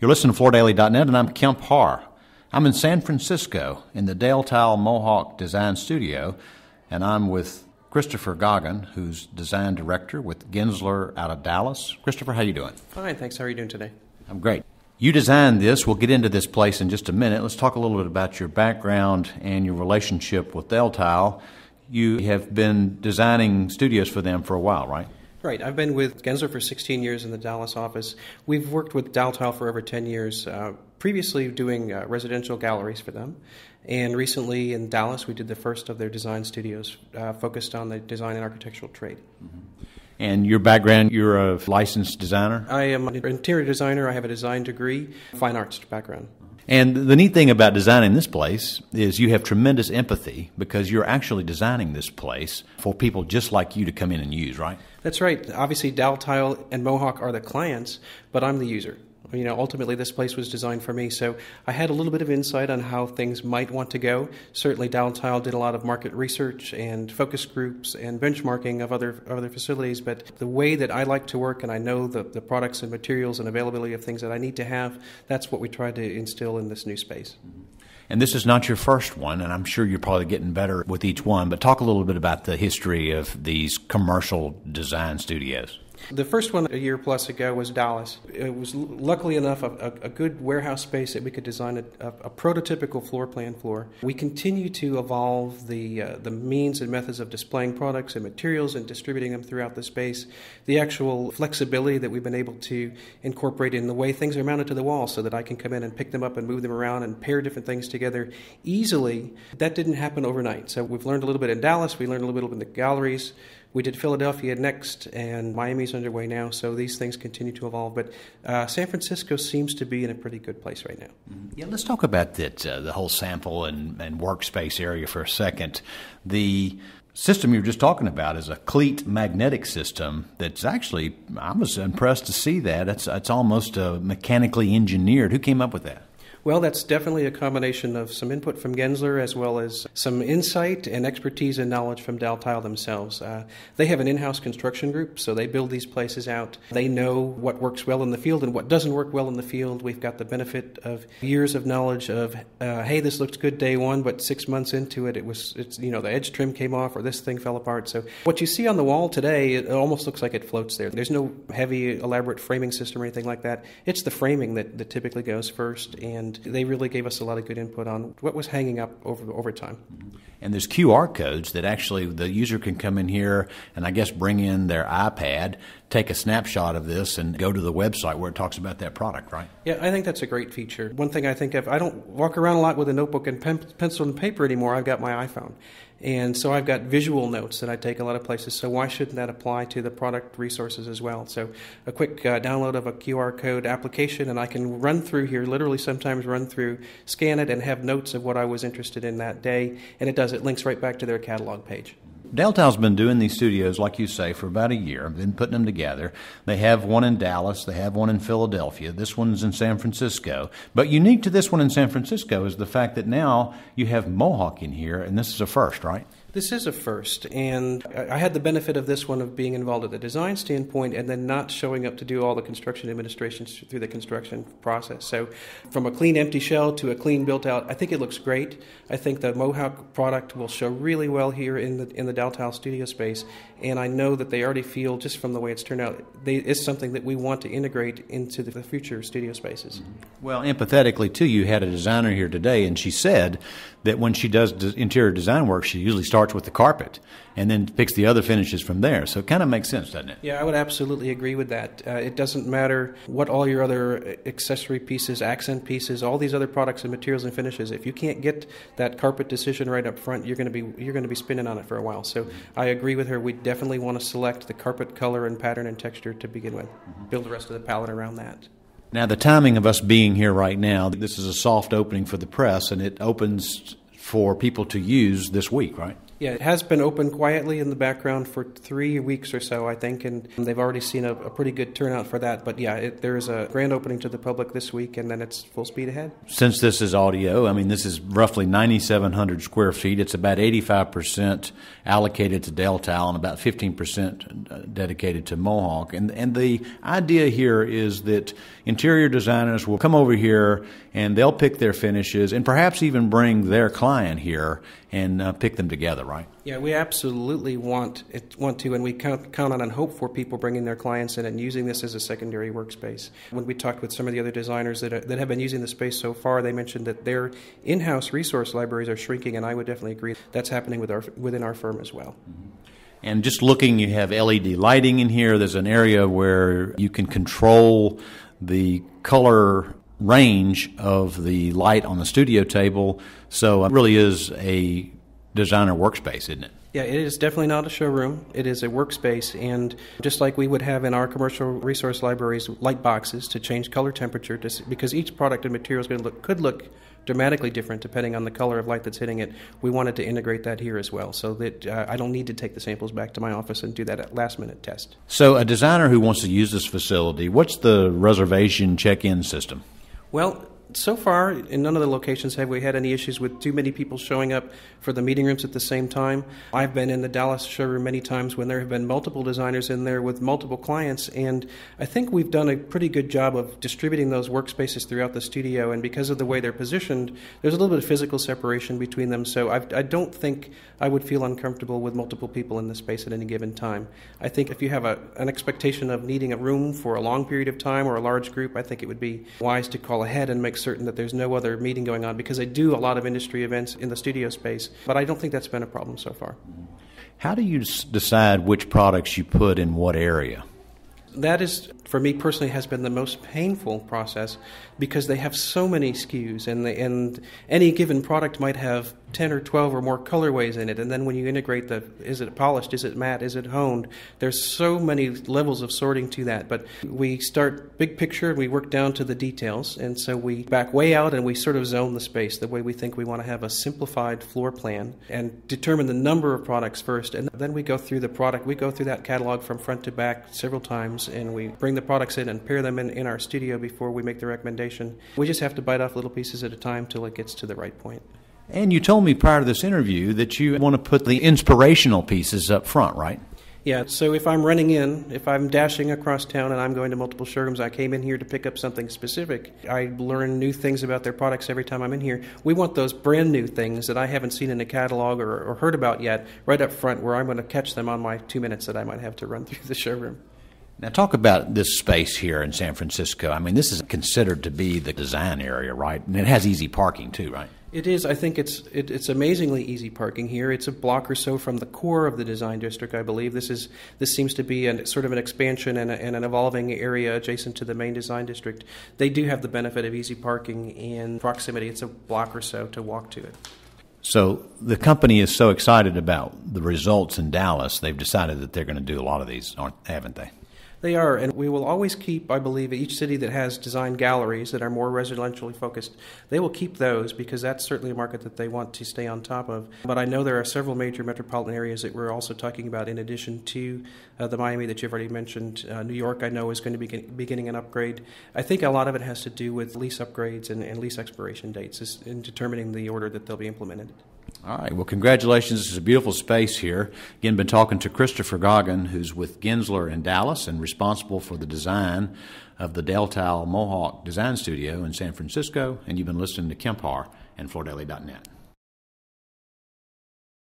You're listening to FloorDaily.net, and I'm Kemp Harr. I'm in San Francisco in the Daltile Mohawk Design Studio, and I'm with Christopher Goggin, who's design director with Gensler out of Dallas. Christopher, how you doing? Fine, thanks. How are you doing today? I'm great. You designed this. We'll get into this place in just a minute. Let's talk a little bit about your background and your relationship with Daltile. You have been designing studios for them for a while, right? Right. I've been with Gensler for 16 years in the Dallas office. We've worked with Daltile for over 10 years, previously doing residential galleries for them. And recently in Dallas, we did the first of their design studios focused on the design and architectural trade. Mm-hmm. And your background, you're a licensed designer? I am an interior designer. I have a design degree, fine arts background. And the neat thing about designing this place is you have tremendous empathy because you're actually designing this place for people just like you to come in and use, right? That's right. Obviously, Daltile and Mohawk are the clients, but I'm the user. Ultimately, this place was designed for me, so I had a little bit of insight on how things might want to go. Certainly, Daltile did a lot of market research and focus groups and benchmarking of other facilities, but the way that I like to work, and I know the products and materials and availability of things that I need to have, that's what we tried to instill in this new space. And this is not your first one, and I'm sure you're probably getting better with each one, but talk a little bit about the history of these commercial design studios. The first one a year plus ago was Dallas. It was luckily enough a good warehouse space that we could design a prototypical floor plan for. We continue to evolve the means and methods of displaying products and materials and distributing them throughout the space. The actual flexibility that we've been able to incorporate in the way things are mounted to the wall so that I can come in and pick them up and move them around and pair different things together easily. That didn't happen overnight. So we've learned a little bit in Dallas. We learned a little bit in the galleries. We did Philadelphia next, and Miami's underway now, so these things continue to evolve. But San Francisco seems to be in a pretty good place right now. Yeah, let's talk about that, the whole sample and workspace area for a second. The system you were just talking about is a cleat magnetic system that's actually, I was impressed to see that. It's almost mechanically engineered. Who came up with that? Well, that's definitely a combination of some input from Gensler as well as some insight and expertise and knowledge from Daltile themselves. They have an in-house construction group, so they build these places out. They know what works well in the field and what doesn't work well in the field. We've got the benefit of years of knowledge of, hey, this looks good day one, but 6 months into it, the edge trim came off or this thing fell apart. So what you see on the wall today, it almost looks like it floats there. There's no heavy, elaborate framing system or anything like that. It's the framing that typically goes first, and they really gave us a lot of good input on what was hanging up over time. And there's QR codes that actually the user can come in here and I guess bring in their iPad, take a snapshot of this, and go to the website where it talks about that product, right? Yeah, I think that's a great feature. One thing I think of, I don't walk around a lot with a notebook and pencil and paper anymore. I've got my iPhone. And so I've got visual notes that I take a lot of places. So why shouldn't that apply to the product resources as well? So a quick download of a QR code application, and I can run through here, literally sometimes run through, scan it, and have notes of what I was interested in that day. And it does. It links right back to their catalog page. Daltile's been doing these studios, like you say, for about a year, been putting them together. They have one in Dallas. They have one in Philadelphia. This one's in San Francisco. But unique to this one in San Francisco is the fact that now you have Mohawk in here, and this is a first, right? This is a first, and I had the benefit of this one of being involved at the design standpoint and then not showing up to do all the construction administration through the construction process. So from a clean empty shell to a clean built out, I think it looks great. I think the Mohawk product will show really well here in the Daltile studio space, and I know that they already feel, just from the way it's turned out, it's something that we want to integrate into the future studio spaces. Well, empathetically, too, you had a designer here today, and she said that when she does interior design work, she usually starts with the carpet and then picks the other finishes from there. So it kind of makes sense, doesn't it? Yeah, I would absolutely agree with that. It doesn't matter what all your other accessory pieces, accent pieces, all these other products and materials and finishes. If you can't get that carpet decision right up front, you're going to be spinning on it for a while. So I agree with her. We definitely want to select the carpet color and pattern and texture to begin with. Build the rest of the palette around that. Now, the timing of us being here right now, this is a soft opening for the press, and it opens for people to use this week, right? Yeah, it has been open quietly in the background for 3 weeks or so, I think, and they've already seen a pretty good turnout for that. But yeah, there is a grand opening to the public this week, and then it's full speed ahead. Since this is audio, I mean, this is roughly 9,700 square feet. It's about 85% allocated to Daltile and about 15% dedicated to Mohawk. And the idea here is that interior designers will come over here and they'll pick their finishes and perhaps even bring their client here and pick them together, right? Yeah, we absolutely want to, and we count on and hope for people bringing their clients in and using this as a secondary workspace. When we talked with some of the other designers that have been using the space so far, they mentioned that their in-house resource libraries are shrinking, and I would definitely agree that's happening within our firm as well. Mm-hmm. And just looking, you have LED lighting in here. There's an area where you can control the color range of the light on the studio table. So it really is a designer workspace, isn't it? Yeah, it is definitely not a showroom. It is a workspace, and just like we would have in our commercial resource libraries, light boxes to change color temperature, because each product and material could look dramatically different depending on the color of light that's hitting it. We wanted to integrate that here as well, so that I don't need to take the samples back to my office and do that last-minute test. So a designer who wants to use this facility, what's the reservation check-in system? Well, so far, in none of the locations have we had any issues with too many people showing up for the meeting rooms at the same time. I've been in the Dallas showroom many times when there have been multiple designers in there with multiple clients, and I think we've done a pretty good job of distributing those workspaces throughout the studio, and because of the way they're positioned, there's a little bit of physical separation between them, so I don't think I would feel uncomfortable with multiple people in the space at any given time. I think if you have an expectation of needing a room for a long period of time or a large group, I think it would be wise to call ahead and make certain that there's no other meeting going on, because I do a lot of industry events in the studio space, but I don't think that's been a problem so far. How do you decide which products you put in what area? That is, for me personally, has been the most painful process, because they have so many SKUs, and any given product might have 10 or 12 or more colorways in it, and then when you integrate is it polished, is it matte, is it honed, there's so many levels of sorting to that. But we start big picture and we work down to the details, and so we back way out and we sort of zone the space the way we think we want to have a simplified floor plan and determine the number of products first, and then we go through that catalog from front to back several times, and we bring the products in and pair them in our studio before we make the recommendation. We just have to bite off little pieces at a time till it gets to the right point. And you told me prior to this interview that you want to put the inspirational pieces up front, right? Yeah, so if I'm dashing across town and I'm going to multiple showrooms, I came in here to pick up something specific. I learn new things about their products every time I'm in here. We want those brand new things that I haven't seen in a catalog or heard about yet right up front, where I'm going to catch them on my 2 minutes that I might have to run through the showroom. Now talk about this space here in San Francisco. I mean, this is considered to be the design area, right? And it has easy parking too, right? It is. I think it's amazingly easy parking here. It's a block or so from the core of the design district, I believe. This seems to be sort of an expansion and an evolving area adjacent to the main design district. They do have the benefit of easy parking and proximity. It's a block or so to walk to it. So the company is so excited about the results in Dallas, they've decided that they're going to do a lot of these, haven't they? They are, and we will always keep, I believe, each city that has design galleries that are more residentially focused, they will keep those, because that's certainly a market that they want to stay on top of. But I know there are several major metropolitan areas that we're also talking about in addition to the Miami that you've already mentioned. New York, I know, is going to be beginning an upgrade. I think a lot of it has to do with lease upgrades and lease expiration dates in determining the order that they'll be implemented. All right. Well, congratulations. This is a beautiful space here. Again, been talking to Christopher Goggin, who's with Gensler in Dallas and responsible for the design of the Daltile Mohawk Design Studio in San Francisco. And you've been listening to Kemp Harr and FloorDaily.net.